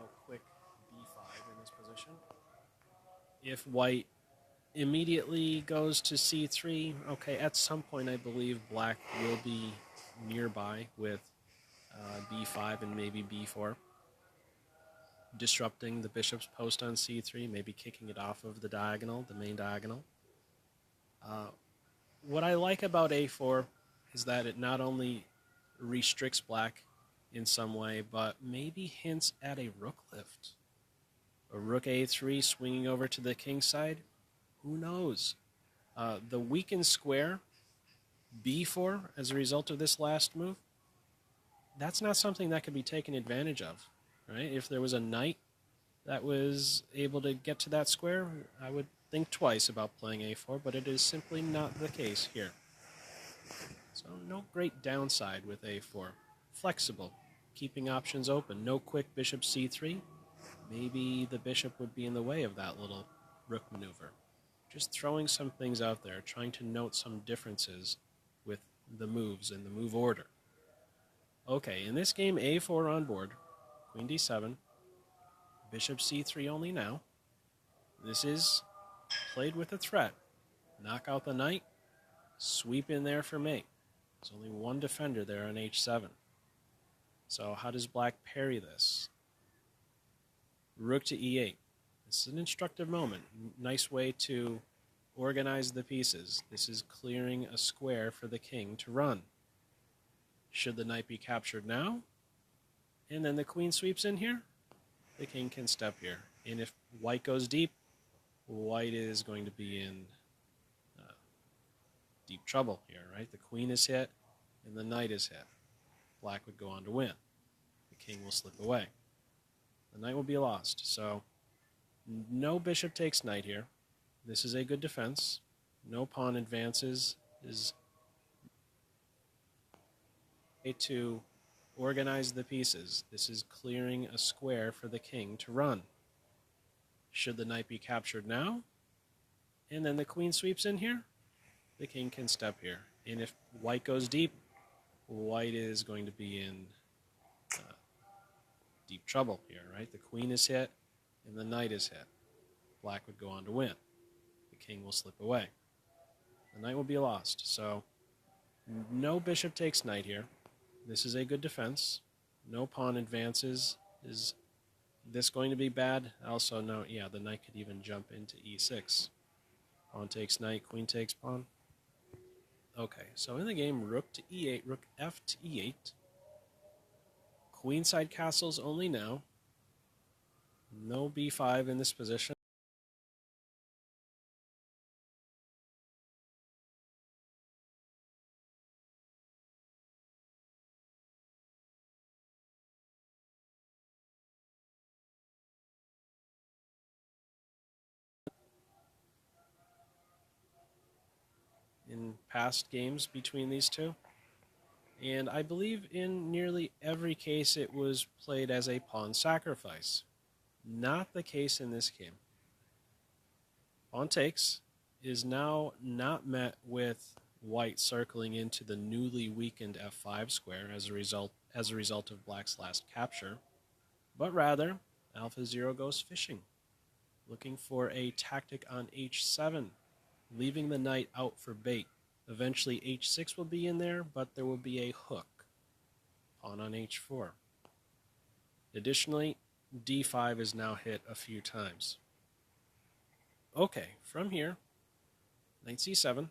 no quick b5 in this position. If white immediately goes to c3, okay, at some point I believe black will be nearby with b5 and maybe b4, disrupting the bishop's post on c3, maybe kicking it off of the diagonal, the main diagonal. What I like about a4 is that it not only restricts black in some way, but maybe hints at a rook lift. A rook a3 swinging over to the king side. Who knows? The weakened square, b4, as a result of this last move, that's not something that could be taken advantage of, right? If there was a knight that was able to get to that square, I would think twice about playing a4, but it is simply not the case here. So no great downside with a4. Flexible, keeping options open. No quick bishop c3. Maybe the bishop would be in the way of that little rook maneuver. Just throwing some things out there, trying to note some differences with the moves and the move order. Okay, in this game, a4 on board, queen d7, bishop c3 only now. This is played with a threat. Knock out the knight, sweep in there for mate. There's only one defender there on h7. So how does black parry this? Rook to e8. This is an instructive moment. Nice way to organize the pieces. This is clearing a square for the king to run. Should the knight be captured now, and then the queen sweeps in here, the king can step here. And if white goes deep, white is going to be in deep trouble here, right? The queen is hit, and the knight is hit. Black would go on to win. The king will slip away. The knight will be lost. So no bishop takes knight here. This is a good defense. No pawn advances. Is a way to organize the pieces. This is clearing a square for the king to run. Should the knight be captured now, and then the queen sweeps in here, the king can step here. And if white goes deep, white is going to be in deep trouble here, right? The queen is hit, and the knight is hit. Black would go on to win. The king will slip away. The knight will be lost. So no bishop takes knight here. This is a good defense. No pawn advances. Is this going to be bad? Also, no, yeah, the knight could even jump into e6. Pawn takes knight, queen takes pawn. Okay, so in the game, rook to e8, rook f to e8. Queenside castles only now. No b5 in this position. In past games between these two. And I believe in nearly every case it was played as a pawn sacrifice. Not the case in this game. Pawn takes is now not met with white circling into the newly weakened f5 square as a result of black's last capture, but rather AlphaZero goes fishing, looking for a tactic on h7, leaving the knight out for bait. Eventually h6 will be in there, but there will be a hook. Pawn on h4. Additionally, d5 is now hit a few times. Okay, from here, knight c7.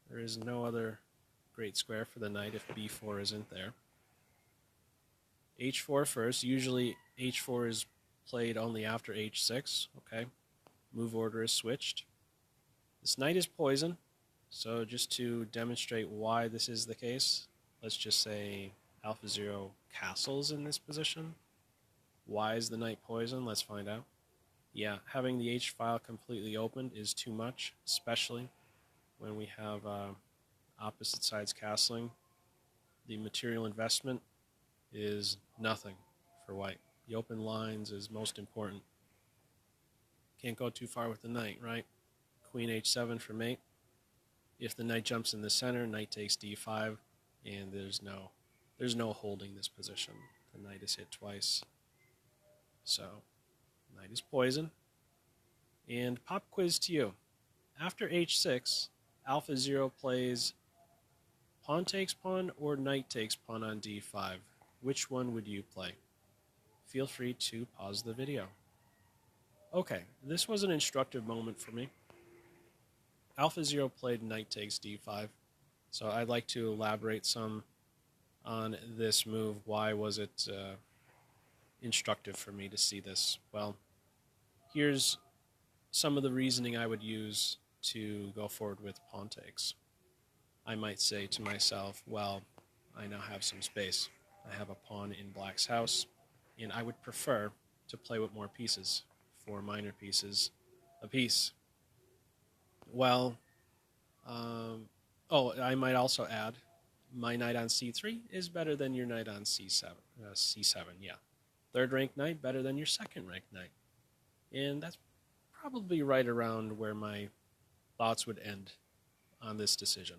There is no other great square for the knight if b4 isn't there. h4 first. Usually h4 is played only after h6. Okay, move order is switched. This knight is poisoned. So just to demonstrate why this is the case, let's just say AlphaZero castles in this position. Why is the knight poisoned? Let's find out. Yeah, having the H file completely opened is too much, especially when we have opposite sides castling. The material investment is nothing for white. The open lines is most important. Can't go too far with the knight, right? Queen h7 for mate. If the knight jumps in the center, knight takes d5, and there's no holding this position. The knight is hit twice. So, knight is poison. And pop quiz to you. After h6, AlphaZero plays pawn takes pawn or knight takes pawn on d5. Which one would you play? Feel free to pause the video. Okay, this was an instructive moment for me. AlphaZero played knight takes d5, so I'd like to elaborate some on this move. Why was it instructive for me to see this? Well, here's some of the reasoning I would use to go forward with pawn takes. I might say to myself, well, I now have some space. I have a pawn in black's house, and I would prefer to play with more pieces, 4 minor pieces apiece. Well, I might also add, my knight on c3 is better than your knight on c7. C7, yeah. Third rank knight better than your second rank knight. And that's probably right around where my thoughts would end on this decision.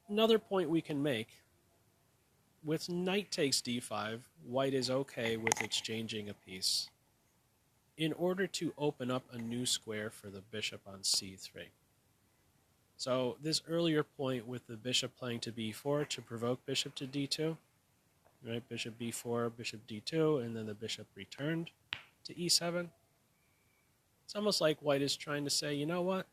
Another point we can make, with knight takes d5, white is okay with exchanging a piece in order to open up a new square for the bishop on c3. So this earlier point with the bishop playing to b4 to provoke bishop to d2, right? Bishop b4, bishop d2, and then the bishop returned to e7. It's almost like white is trying to say, you know what?